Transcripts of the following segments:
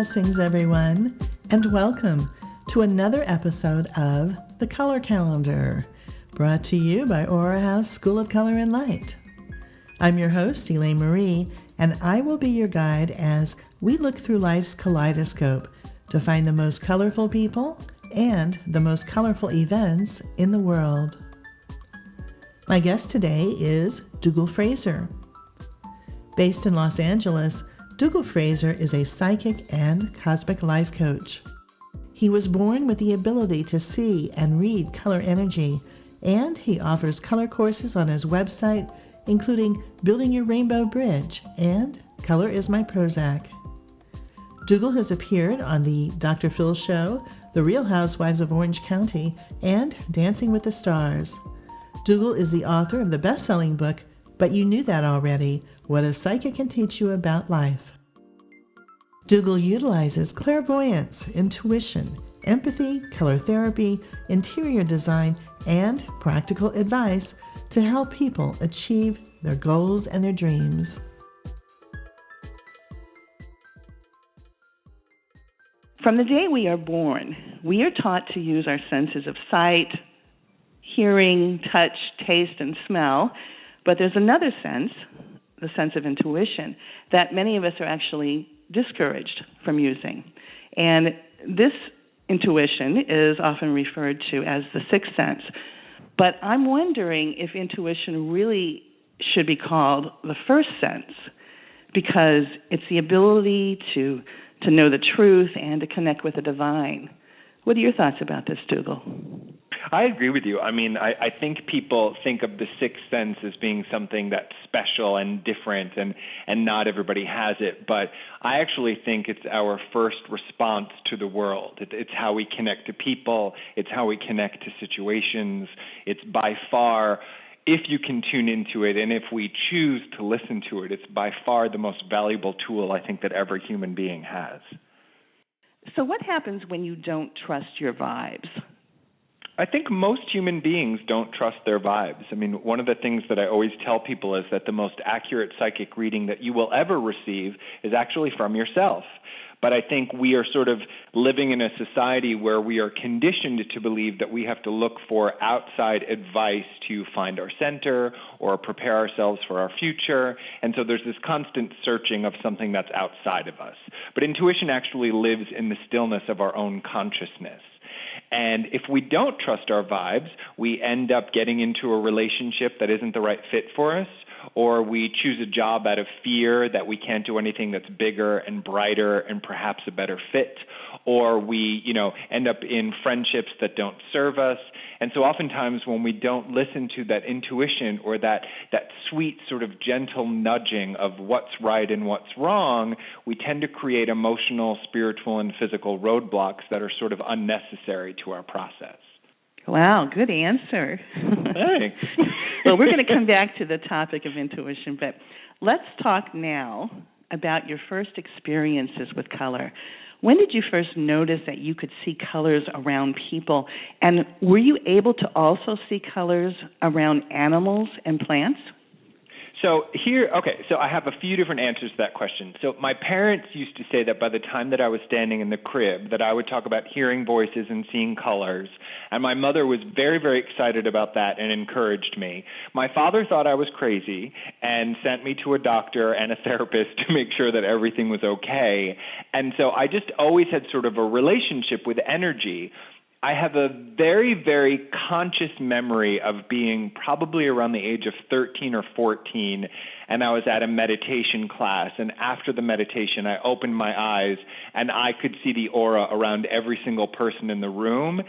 Blessings, everyone, and welcome to another episode of The Color Calendar, brought to you by Aura House School of Color and Light. I'm your host, Eleyne-Mari, and I will be your guide as we look through life's kaleidoscope to find the most colorful people and the most colorful events in the world. My guest today is Dougall Fraser. Based in Los Angeles, Dougall Fraser is a psychic and cosmic life coach. He was born with the ability to see and read color energy, and he offers color courses on his website, including Building Your Rainbow Bridge and Color is My Prozac. Dougal has appeared on the Dr. Phil Show, The Real Housewives of Orange County, and Dancing with the Stars. Dougal is the author of the best-selling book, But You Knew That Already, What a Psychic Can Teach You About Life. Dougal utilizes clairvoyance, intuition, empathy, color therapy, interior design, and practical advice to help people achieve their goals and their dreams. From the day we are born, we are taught to use our senses of sight, hearing, touch, taste, and smell. But there's another sense, the sense of intuition, that many of us are actually discouraged from using. And this intuition is often referred to as the sixth sense. But I'm wondering if intuition really should be called the first sense, because it's the ability to know the truth and to connect with the divine. What are your thoughts about this, Dougal? I agree with you. I mean, I think people think of the sixth sense as being something that's special and different, and not everybody has it. But I actually think it's our first response to the world. It's how we connect to people. It's how we connect to situations. It's by far, if you can tune into it and if we choose to listen to it, it's by far the most valuable tool I think that every human being has. So what happens when you don't trust your vibes? I think most human beings don't trust their vibes. I mean, one of the things that I always tell people is that the most accurate psychic reading that you will ever receive is actually from yourself. But I think we are sort of living in a society where we are conditioned to believe that we have to look for outside advice to find our center or prepare ourselves for our future. And so there's this constant searching of something that's outside of us. But intuition actually lives in the stillness of our own consciousness. And if we don't trust our vibes, we end up getting into a relationship that isn't the right fit for us, or we choose a job out of fear that we can't do anything that's bigger and brighter and perhaps a better fit, or we, end up in friendships that don't serve us. And so oftentimes when we don't listen to that intuition or that sweet sort of gentle nudging of what's right and what's wrong, we tend to create emotional, spiritual, and physical roadblocks that are sort of unnecessary to our process. Wow, good answer. Thanks. Well, we're going to come back to the topic of intuition, but let's talk now about your first experiences with color. When did you first notice that you could see colors around people? And were you able to also see colors around animals and plants? So I have a few different answers to that question. So my parents used to say that by the time that I was standing in the crib, that I would talk about hearing voices and seeing colors. And my mother was very, very excited about that and encouraged me. My father thought I was crazy and sent me to a doctor and a therapist to make sure that everything was okay. And so I just always had sort of a relationship with energy. I have a very, very conscious memory of being probably around the age of 13 or 14, and I was at a meditation class, and after the meditation, I opened my eyes, and I could see the aura around every single person in the room,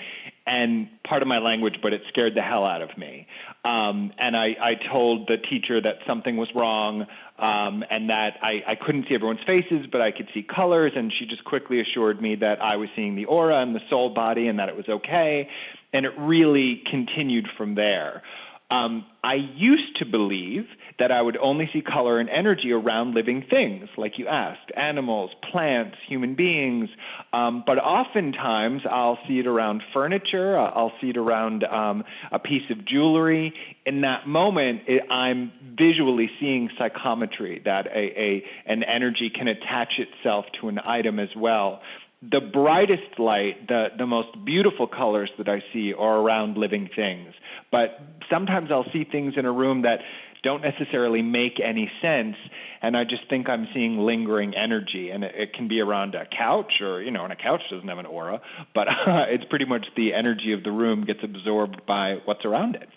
and part of my language, but it scared the hell out of me. And I told the teacher that something was wrong, and that I couldn't see everyone's faces, but I could see colors, and she just quickly assured me that I was seeing the aura and the soul body and that it was okay, and it really continued from there. I used to believe that I would only see color and energy around living things, like you asked, animals, plants, human beings. But oftentimes I'll see it around furniture. I'll see it around a piece of jewelry. In that moment, I'm visually seeing psychometry, that an energy can attach itself to an item as well. The brightest light, the most beautiful colors that I see are around living things. But sometimes I'll see things in a room that don't necessarily make any sense, and I just think I'm seeing lingering energy. And it can be around a couch, or, and a couch doesn't have an aura, but it's pretty much the energy of the room gets absorbed by what's around it.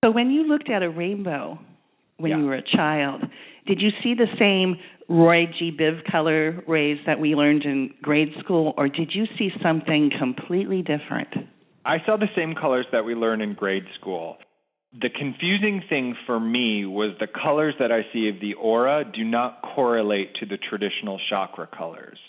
So when you looked at a rainbow when you were a child, did you see the same Roy G. Biv color rays that we learned in grade school, or did you see something completely different? I saw the same colors that we learned in grade school. The confusing thing for me was the colors that I see of the aura do not correlate to the traditional chakra colors.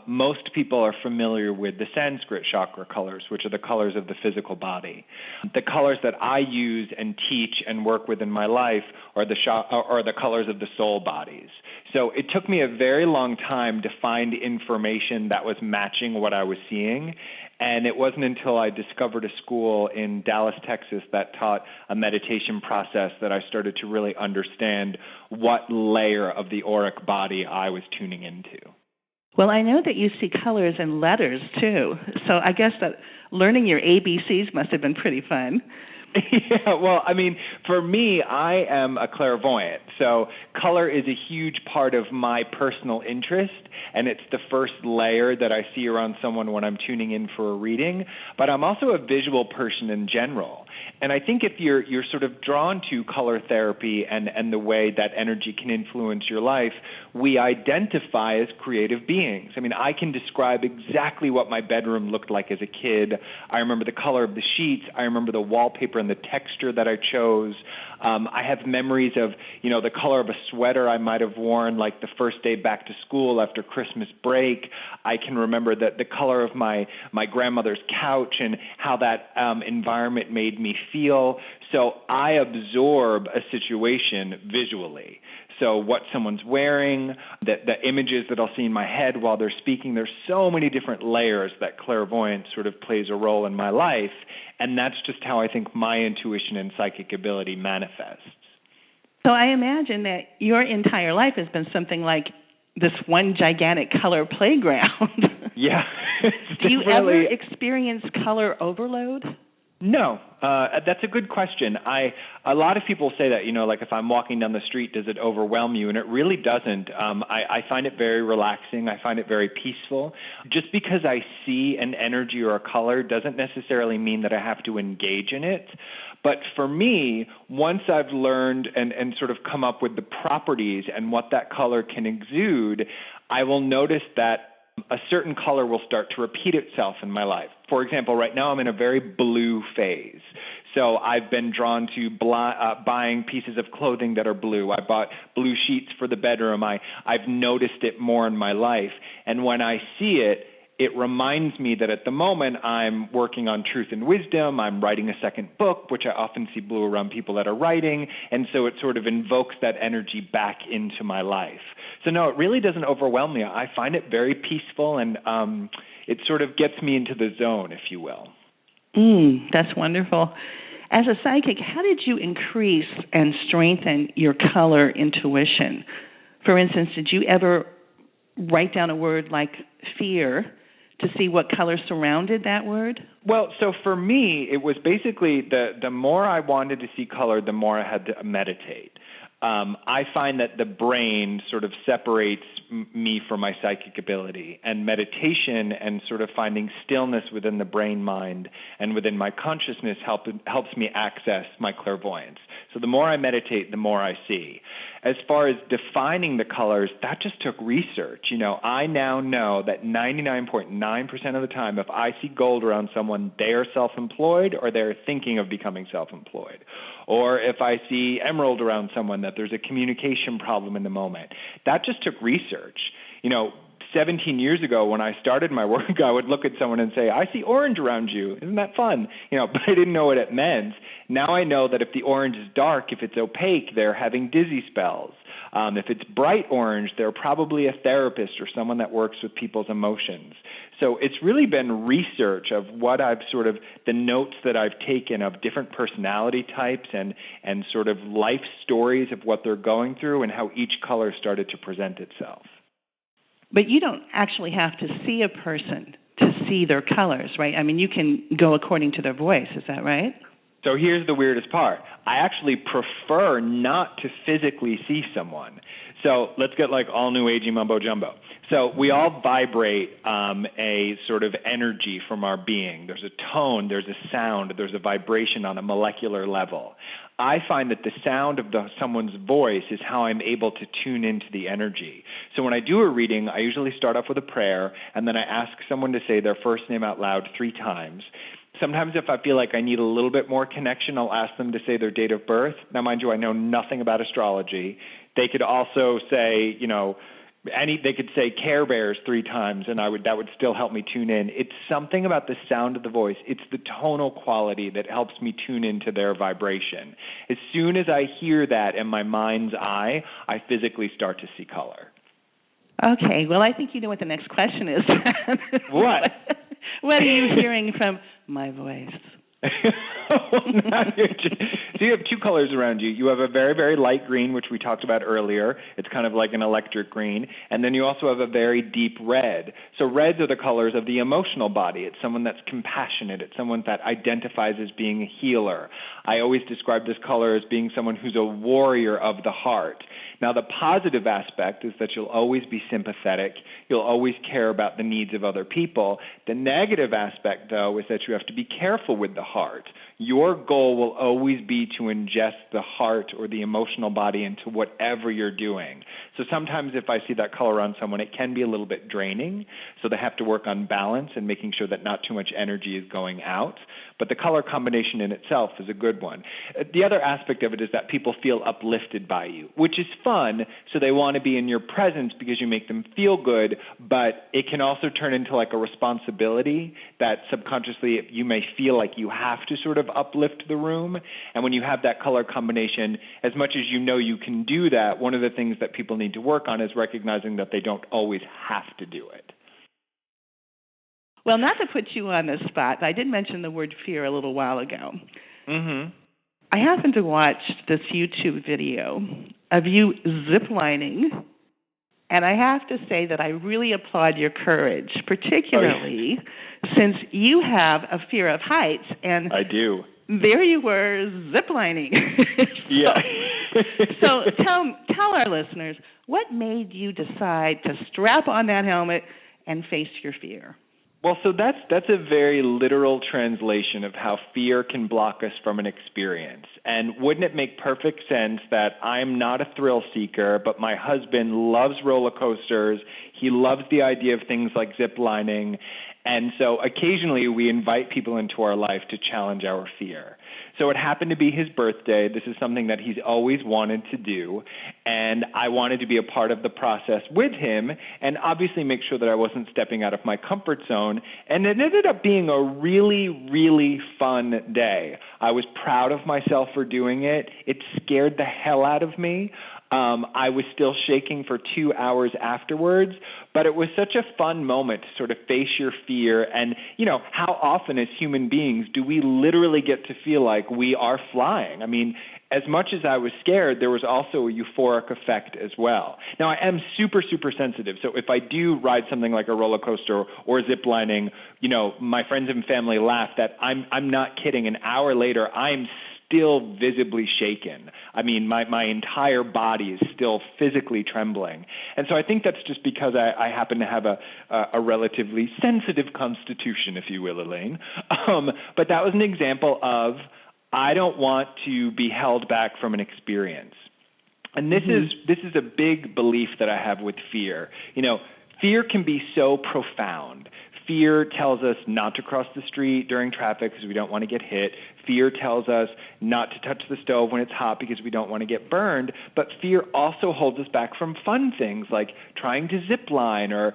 Most people are familiar with the Sanskrit chakra colors, which are the colors of the physical body. The colors that I use and teach and work with in my life are the colors of the soul bodies. So it took me a very long time to find information that was matching what I was seeing. And it wasn't until I discovered a school in Dallas, Texas, that taught a meditation process that I started to really understand what layer of the auric body I was tuning into. Well, I know that you see colors and letters, too. So I guess that learning your ABCs must have been pretty fun. Yeah, well, I mean, for me, I am a clairvoyant, so color is a huge part of my personal interest, and it's the first layer that I see around someone when I'm tuning in for a reading, but I'm also a visual person in general. And I think if you're sort of drawn to color therapy and the way that energy can influence your life, we identify as creative beings. I mean, I can describe exactly what my bedroom looked like as a kid. I remember the color of the sheets. I remember the wallpaper and the texture that I chose. I have memories of, the color of a sweater I might have worn like the first day back to school after Christmas break. I can remember the color of my grandmother's couch and how that environment made me feel. So I absorb a situation visually. So what someone's wearing, the images that I'll see in my head while they're speaking, there's so many different layers that clairvoyance sort of plays a role in my life. And that's just how I think my intuition and psychic ability manifests. So I imagine that your entire life has been something like this one gigantic color playground. Yeah. Do you ever experience color overload? No, that's a good question. A lot of people say that, like if I'm walking down the street, does it overwhelm you? And it really doesn't. I find it very relaxing. I find it very peaceful. Just because I see an energy or a color doesn't necessarily mean that I have to engage in it. But for me, once I've learned and sort of come up with the properties and what that color can exude, I will notice that a certain color will start to repeat itself in my life. For example, right now I'm in a very blue phase. So I've been drawn to buying pieces of clothing that are blue. I bought blue sheets for the bedroom. I've noticed it more in my life. And when I see it, it reminds me that at the moment I'm working on truth and wisdom. I'm writing a second book, which I often see blue around people that are writing. And so it sort of invokes that energy back into my life. So no, it really doesn't overwhelm me. I find it very peaceful, and it sort of gets me into the zone, if you will. That's wonderful. As a psychic, how did you increase and strengthen your color intuition? For instance, did you ever write down a word like fear to see what color surrounded that word? Well, so for me, it was basically the more I wanted to see color, the more I had to meditate. I find that the brain sort of separates me from my psychic ability, and meditation and sort of finding stillness within the brain mind and within my consciousness helps me access my clairvoyance. So the more I meditate, the more I see. As far as defining the colors, that just took research. I now know that 99.9% of the time, if I see gold around someone, they are self-employed or they're thinking of becoming self-employed. Or if I see emerald around someone, that there's a communication problem in the moment. That just took research. 17 years ago when I started my work, I would look at someone and say, I see orange around you. Isn't that fun? But I didn't know what it meant. Now I know that if the orange is dark, if it's opaque, they're having dizzy spells. If it's bright orange, they're probably a therapist or someone that works with people's emotions. So it's really been research of what I've sort of, the notes that I've taken of different personality types and sort of life stories of what they're going through and how each color started to present itself. But you don't actually have to see a person to see their colors, right? I mean, you can go according to their voice. Is that right? So here's the weirdest part. I actually prefer not to physically see someone. So let's get like all new agey mumbo jumbo. So we all vibrate a sort of energy from our being. There's a tone, there's a sound, there's a vibration on a molecular level. I find that the sound of someone's voice is how I'm able to tune into the energy. So when I do a reading, I usually start off with a prayer, and then I ask someone to say their first name out loud 3 times. Sometimes if I feel like I need a little bit more connection, I'll ask them to say their date of birth. Now, mind you, I know nothing about astrology. They could also say, they could say Care Bears 3 times, and that would still help me tune in. It's something about the sound of the voice. It's the tonal quality that helps me tune into their vibration. As soon as I hear that in my mind's eye, I physically start to see color. Okay, well, I think you know what the next question is. What? What are you hearing from my voice? So you have 2 colors around you. You have a very, very light green, which we talked about earlier. It's kind of like an electric green. And then you also have a very deep red. So reds are the colors of the emotional body. It's someone that's compassionate. It's someone that identifies as being a healer. I always describe this color as being someone who's a warrior of the heart. Now, the positive aspect is that you'll always be sympathetic. You'll always care about the needs of other people. The negative aspect, though, is that you have to be careful with the heart. Your goal will always be to ingest the heart or the emotional body into whatever you're doing. So sometimes if I see that color on someone, it can be a little bit draining. So they have to work on balance and making sure that not too much energy is going out. But the color combination in itself is a good one. The other aspect of it is that people feel uplifted by you, which is fun. So they want to be in your presence because you make them feel good. But it can also turn into like a responsibility that subconsciously you may feel like you have to sort of uplift the room. And when you have that color combination, as much as you know you can do that, one of the things that people need to work on is recognizing that they don't always have to do it. Well, not to put you on the spot, I did mention the word fear a little while ago. Mm-hmm. I happened to watch this YouTube video of you ziplining, and I have to say that I really applaud your courage, particularly since you have a fear of heights. And I do. There you were ziplining. Yeah. So tell our listeners, what made you decide to strap on that helmet and face your fear? Well, so that's a very literal translation of how fear can block us from an experience. And wouldn't it make perfect sense that I'm not a thrill seeker, but my husband loves roller coasters. He loves the idea of things like zip lining. And so occasionally we invite people into our life to challenge our fear. So it happened to be his birthday. This is something that he's always wanted to do. And I wanted to be a part of the process with him and obviously make sure that I wasn't stepping out of my comfort zone. And it ended up being a really, really fun day. I was proud of myself for doing it. It scared the hell out of me. I was still shaking for 2 hours afterwards, but it was such a fun moment to sort of face your fear. And, how often as human beings do we literally get to feel like we are flying? I mean, as much as I was scared, there was also a euphoric effect as well. Now, I am super, super sensitive. So if I do ride something like a roller coaster or zip lining, my friends and family laugh that I'm not kidding. An hour later, I'm still visibly shaken. I mean, my entire body is still physically trembling. And so I think that's just because I happen to have a relatively sensitive constitution, if you will, Eleyne. But that was an example of I don't want to be held back from an experience. And this is a big belief that I have with fear. Fear can be so profound. Fear tells us not to cross the street during traffic because we don't want to get hit. Fear tells us not to touch the stove when it's hot because we don't want to get burned. But fear also holds us back from fun things like trying to zip line or,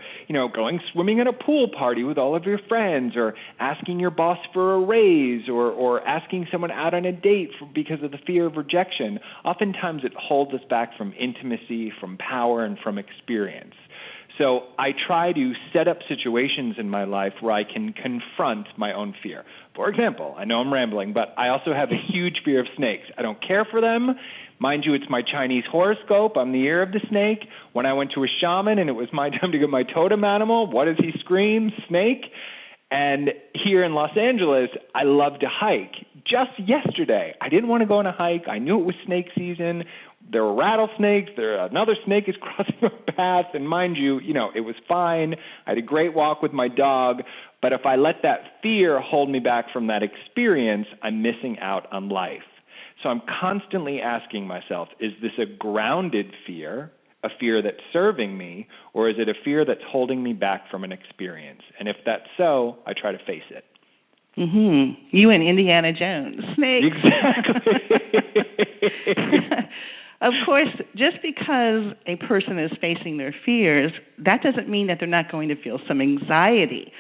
going swimming at a pool party with all of your friends or asking your boss for a raise or asking someone out on a date because of the fear of rejection. Oftentimes it holds us back from intimacy, from power, and from experience. So I try to set up situations in my life where I can confront my own fear. For example, I know I'm rambling, but I also have a huge fear of snakes. I don't care for them. Mind you, it's my Chinese horoscope. I'm the year of the snake. When I went to a shaman and it was my time to get my totem animal, what does he scream? Snake. And here in Los Angeles, I love to hike. Just yesterday, I didn't want to go on a hike. I knew it was snake season. There were rattlesnakes. Another snake is crossing my path. And mind you, it was fine. I had a great walk with my dog. But if I let that fear hold me back from that experience, I'm missing out on life. So I'm constantly asking myself, is this a grounded fear, a fear that's serving me, or is it a fear that's holding me back from an experience? And if that's so, I try to face it. Mm-hmm. You and Indiana Jones. Snakes. Exactly. Of course, just because a person is facing their fears, that doesn't mean that they're not going to feel some anxiety.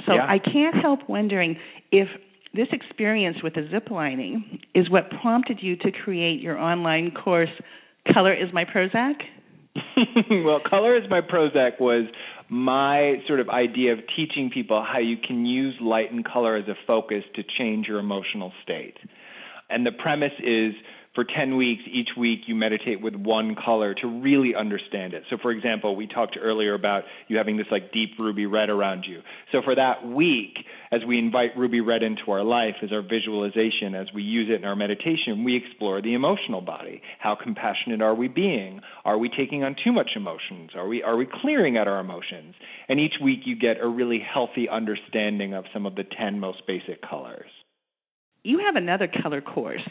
So Yeah. I can't help wondering if this experience with the zip lining is what prompted you to create your online course, Color is My Prozac? Well, Color is My Prozac was my sort of idea of teaching people how you can use light and color as a focus to change your emotional state. And the premise is, for 10 weeks, each week you meditate with one color to really understand it. So, for example, we talked earlier about you having this deep ruby red around you. So for that week, as we invite ruby red into our life as our visualization, as we use it in our meditation, we explore the emotional body. How compassionate are we being? Are we taking on too much emotions? Are we clearing out our emotions? And each week you get a really healthy understanding of some of the 10 most basic colors. You have another color course.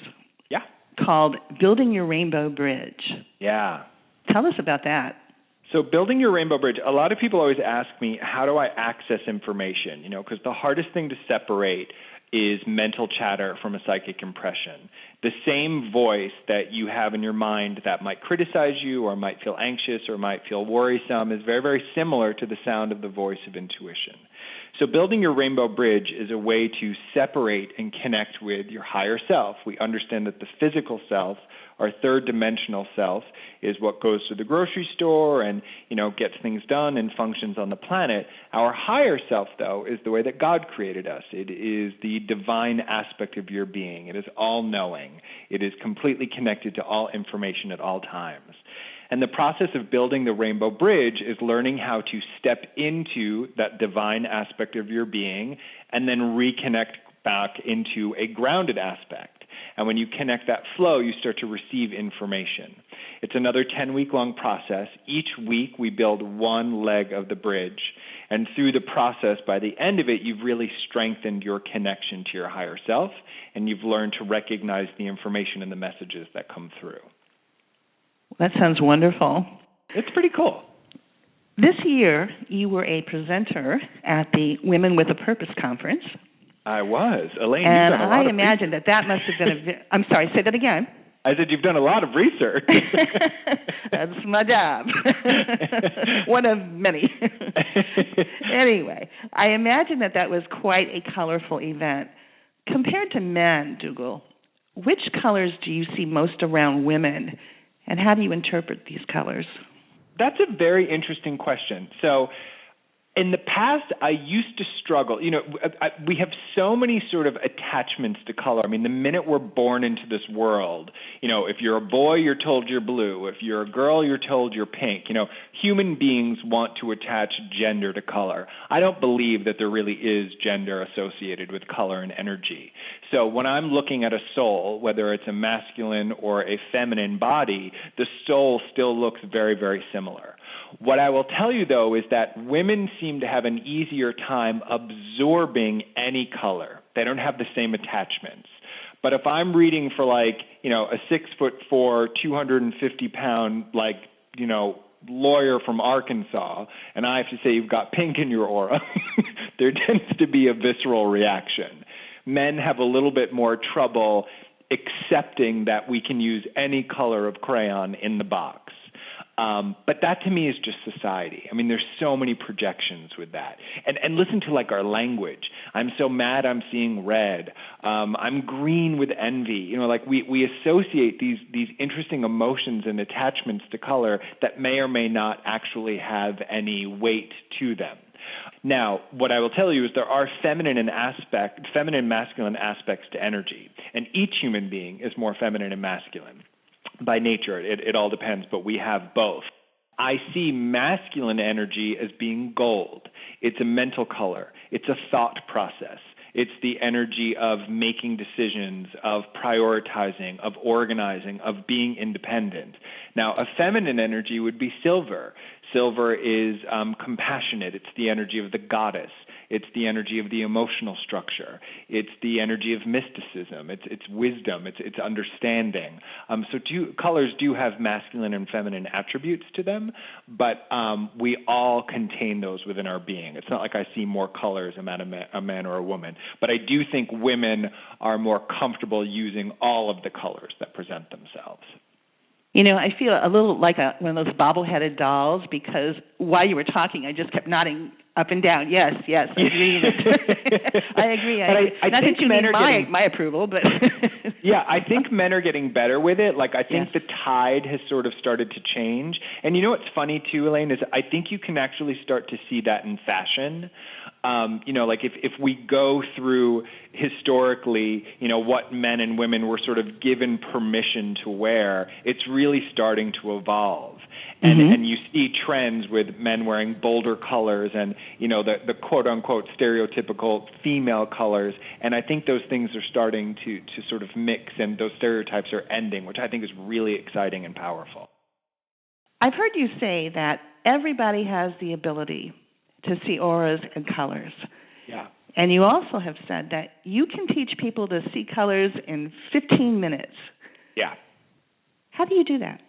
Yeah. Called Building Your Rainbow Bridge. Yeah. Tell us about that. So Building Your Rainbow Bridge, a lot of people always ask me, how do I access information? Because the hardest thing to separate is mental chatter from a psychic impression. The same voice that you have in your mind that might criticize you or might feel anxious or might feel worrisome is very, very similar to the sound of the voice of intuition. So Building Your Rainbow Bridge is a way to separate and connect with your higher self. We understand that the physical self, our third-dimensional self, is what goes to the grocery store and, gets things done and functions on the planet. Our higher self, though, is the way that God created us. It is the divine aspect of your being. It is all-knowing. It is completely connected to all information at all times. And the process of building the Rainbow Bridge is learning how to step into that divine aspect of your being and then reconnect back into a grounded aspect. And when you connect that flow, you start to receive information. It's another 10-week-long process. Each week we build one leg of the bridge. And through the process, by the end of it, you've really strengthened your connection to your higher self, and you've learned to recognize the information and the messages that come through. That sounds wonderful. It's pretty cool. This year, you were a presenter at the Women with a Purpose conference. I was. Eleyne, and you've done a lot I imagine that must have been I'm sorry, say that again. I said you've done a lot of research. That's my job. One of many. Anyway, I imagine that was quite a colorful event. Compared to men, Dougal, which colors do you see most around women? And how do you interpret these colors? That's a very interesting question. So in the past, I used to struggle. We have so many sort of attachments to color. I mean, the minute we're born into this world, if you're a boy, you're told you're blue. If you're a girl, you're told you're pink. Human beings want to attach gender to color. I don't believe that there really is gender associated with color and energy. So when I'm looking at a soul, whether it's a masculine or a feminine body, the soul still looks very, very similar. What I will tell you, though, is that women seem to have an easier time absorbing any color. They don't have the same attachments. But if I'm reading for a 6'4", 250-pound, lawyer from Arkansas, and I have to say you've got pink in your aura, there tends to be a visceral reaction. Men have a little bit more trouble accepting that we can use any color of crayon in the box. But that to me is just society. I mean, there's so many projections with that. And listen to like our language. I'm so mad I'm seeing red. I'm green with envy. Like we associate these interesting emotions and attachments to color that may or may not actually have any weight to them. Now, what I will tell you is there are feminine and masculine aspects to energy, and each human being is more feminine and masculine. By nature, it all depends, but we have both. I see masculine energy as being gold. It's a mental color. It's a thought process. It's the energy of making decisions, of prioritizing, of organizing, of being independent. Now, a feminine energy would be silver. Silver is compassionate. It's the energy of the goddess. It's the energy of the emotional structure. It's the energy of mysticism. It's wisdom. It's understanding. So colors do have masculine and feminine attributes to them, but we all contain those within our being. It's not like I see more colors a man or a woman, but I do think women are more comfortable using all of the colors that present themselves. I feel a little like one of those bobble-headed dolls, because while you were talking, I just kept nodding up and down. Yes, I agree. I agree. Not that you need my approval, but yeah, I think men are getting better with it. Like I think the tide has sort of started to change. And you know what's funny too, Eleyne, is I think you can actually start to see that in fashion. Like if we go through historically, what men and women were sort of given permission to wear, it's really starting to evolve. And you see trends with men wearing bolder colors and, the quote-unquote stereotypical female colors. And I think those things are starting to sort of mix, and those stereotypes are ending, which I think is really exciting and powerful. I've heard you say that everybody has the ability to see auras and colors. Yeah. And you also have said that you can teach people to see colors in 15 minutes. Yeah. How do you do that?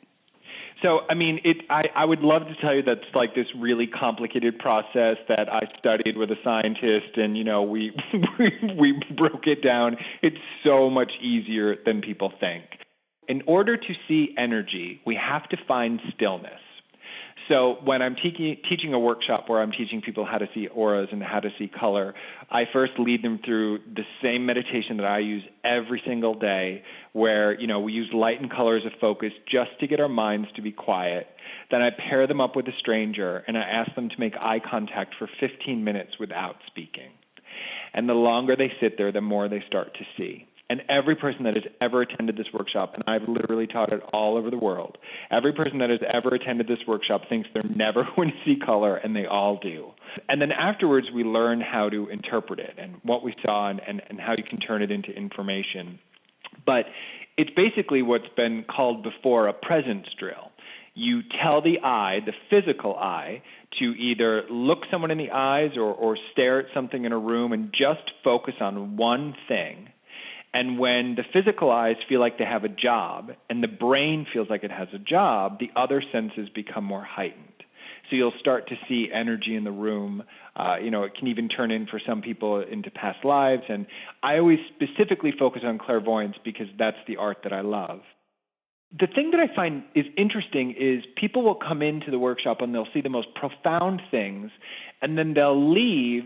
So, I would love to tell you that's like this really complicated process that I studied with a scientist, and, we broke it down. It's so much easier than people think. In order to see energy, we have to find stillness. So when I'm teaching a workshop where I'm teaching people how to see auras and how to see color, I first lead them through the same meditation that I use every single day, where, we use light and color as a focus just to get our minds to be quiet. Then I pair them up with a stranger, and I ask them to make eye contact for 15 minutes without speaking. And the longer they sit there, the more they start to see. And every person that has ever attended this workshop, and I've literally taught it all over the world, every person that has ever attended this workshop thinks they're never going to see color, and they all do. And then afterwards, we learn how to interpret it and what we saw and how you can turn it into information. But it's basically what's been called before a presence drill. You tell the eye, the physical eye, to either look someone in the eyes or stare at something in a room and just focus on one thing. And when the physical eyes feel like they have a job and the brain feels like it has a job, the other senses become more heightened. So you'll start to see energy in the room. It can even turn in for some people into past lives. And I always specifically focus on clairvoyance because that's the art that I love. The thing that I find is interesting is people will come into the workshop and they'll see the most profound things, and then they'll leave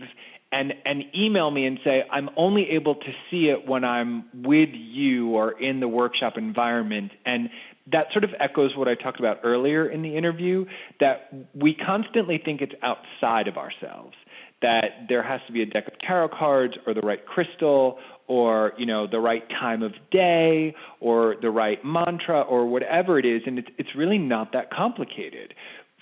and email me and say, I'm only able to see it when I'm with you or in the workshop environment. And that sort of echoes what I talked about earlier in the interview, that we constantly think it's outside of ourselves, that there has to be a deck of tarot cards or the right crystal or, the right time of day or the right mantra or whatever it is. And it's really not that complicated.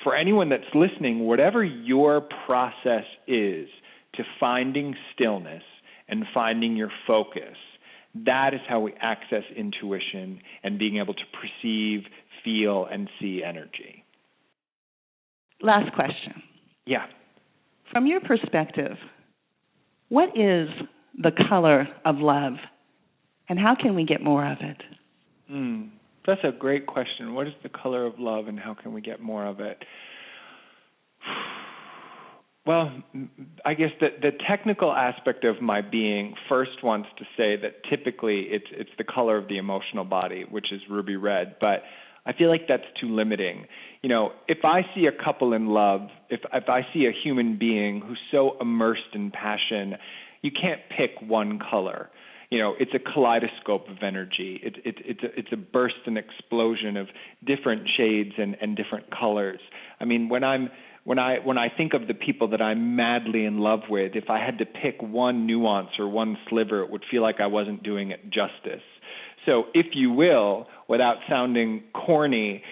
For anyone that's listening, whatever your process is to finding stillness and finding your focus, that is how we access intuition and being able to perceive, feel, and see energy. Last question. Yeah. From your perspective, what is the color of love, and how can we get more of it? That's a great question. What is the color of love, and how can we get more of it? Well, I guess the technical aspect of my being first wants to say that typically it's the color of the emotional body, which is ruby red, but I feel like that's too limiting. If I see a couple in love, if I see a human being who's so immersed in passion, you can't pick one color. It's a kaleidoscope of energy. It's a burst and explosion of different shades and different colors. I mean, when I think of the people that I'm madly in love with, if I had to pick one nuance or one sliver, it would feel like I wasn't doing it justice. So if you will, without sounding corny,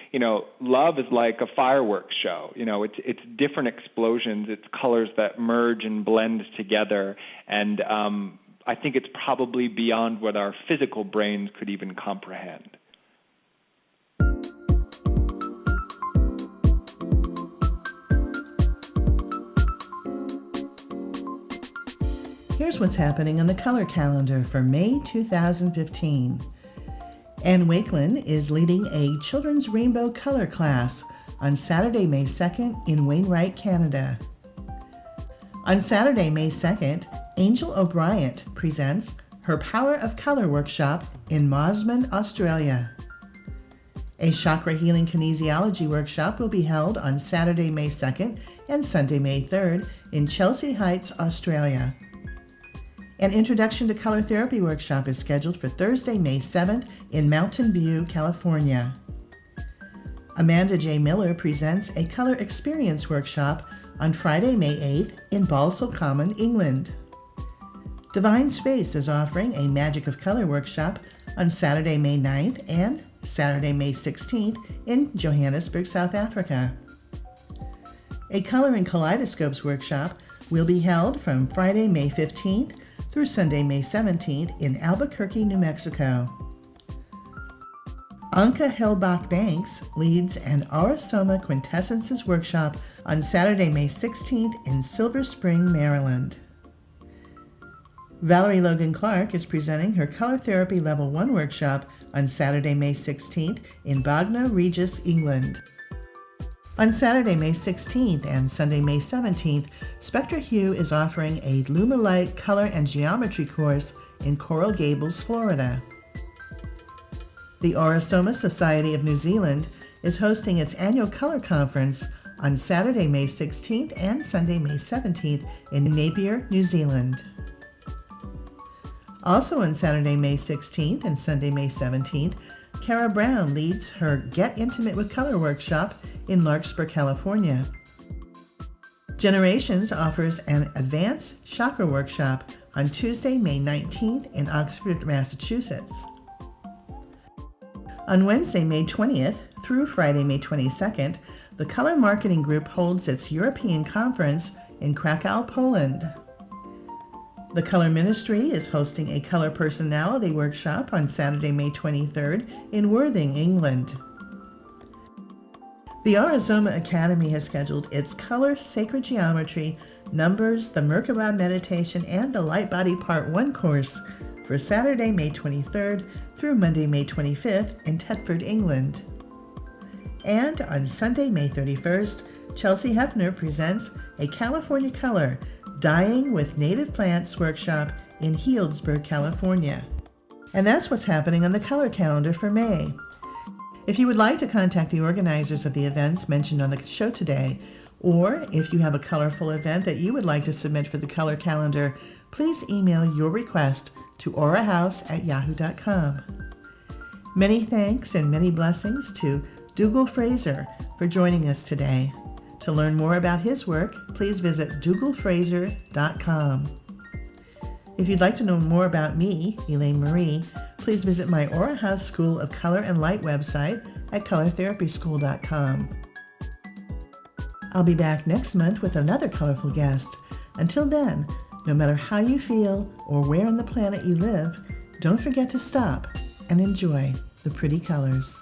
love is like a fireworks show. It's different explosions, it's colors that merge and blend together, and I think it's probably beyond what our physical brains could even comprehend. Here's what's happening on the color calendar for May 2015. Ann Wakelin is leading a children's rainbow color class on Saturday, May 2nd in Wainwright, Canada. On Saturday, May 2nd, Angel O'Brien presents her Power of Color workshop in Mosman, Australia. A chakra healing kinesiology workshop will be held on Saturday, May 2nd and Sunday, May 3rd in Chelsea Heights, Australia. An Introduction to Color Therapy workshop is scheduled for Thursday, May 7th in Mountain View, California. Amanda J. Miller presents a Color Experience workshop on Friday, May 8th in Balsall Common, England. Divine Space is offering a Magic of Color workshop on Saturday, May 9th and Saturday, May 16th in Johannesburg, South Africa. A Color in Kaleidoscopes workshop will be held from Friday, May 15th through Sunday, May 17th in Albuquerque, New Mexico. Anka Hellbach-Banks leads an Aurosoma Quintessences workshop on Saturday, May 16th in Silver Spring, Maryland. Valerie Logan Clark is presenting her Color Therapy Level 1 workshop on Saturday, May 16th in Bognor Regis, England. On Saturday, May 16th and Sunday, May 17th, Spectra Hue is offering a Lumilight Color and Geometry course in Coral Gables, Florida. The Aurosoma Society of New Zealand is hosting its annual color conference on Saturday, May 16th and Sunday, May 17th in Napier, New Zealand. Also on Saturday, May 16th and Sunday, May 17th, Kara Brown leads her Get Intimate with Color workshop in Larkspur, California. Generations offers an Advanced Chakra workshop on Tuesday, May 19th in Oxford, Massachusetts. On Wednesday, May 20th through Friday, May 22nd, the Color Marketing Group holds its European Conference in Krakow, Poland. The Color Ministry is hosting a Color Personality workshop on Saturday, May 23rd in Worthing, England. The Aurosoma Academy has scheduled its Color Sacred Geometry, Numbers, the Merkaba Meditation, and the Light Body Part 1 course for Saturday, May 23rd through Monday, May 25th in Thetford, England. And on Sunday, May 31st, Chelsea Hefner presents a California Color Dyeing with Native Plants workshop in Healdsburg, California. And that's what's happening on the color calendar for May. If you would like to contact the organizers of the events mentioned on the show today, or if you have a colorful event that you would like to submit for the color calendar, please email your request to aurahouse@yahoo.com. Many thanks and many blessings to Dougall Fraser for joining us today. To learn more about his work, please visit DougallFraser.com. If you'd like to know more about me, Eleyne-Mari, please visit my Aura House School of Color and Light website at colortherapyschool.com. I'll be back next month with another colorful guest. Until then, no matter how you feel or where on the planet you live, don't forget to stop and enjoy the pretty colors.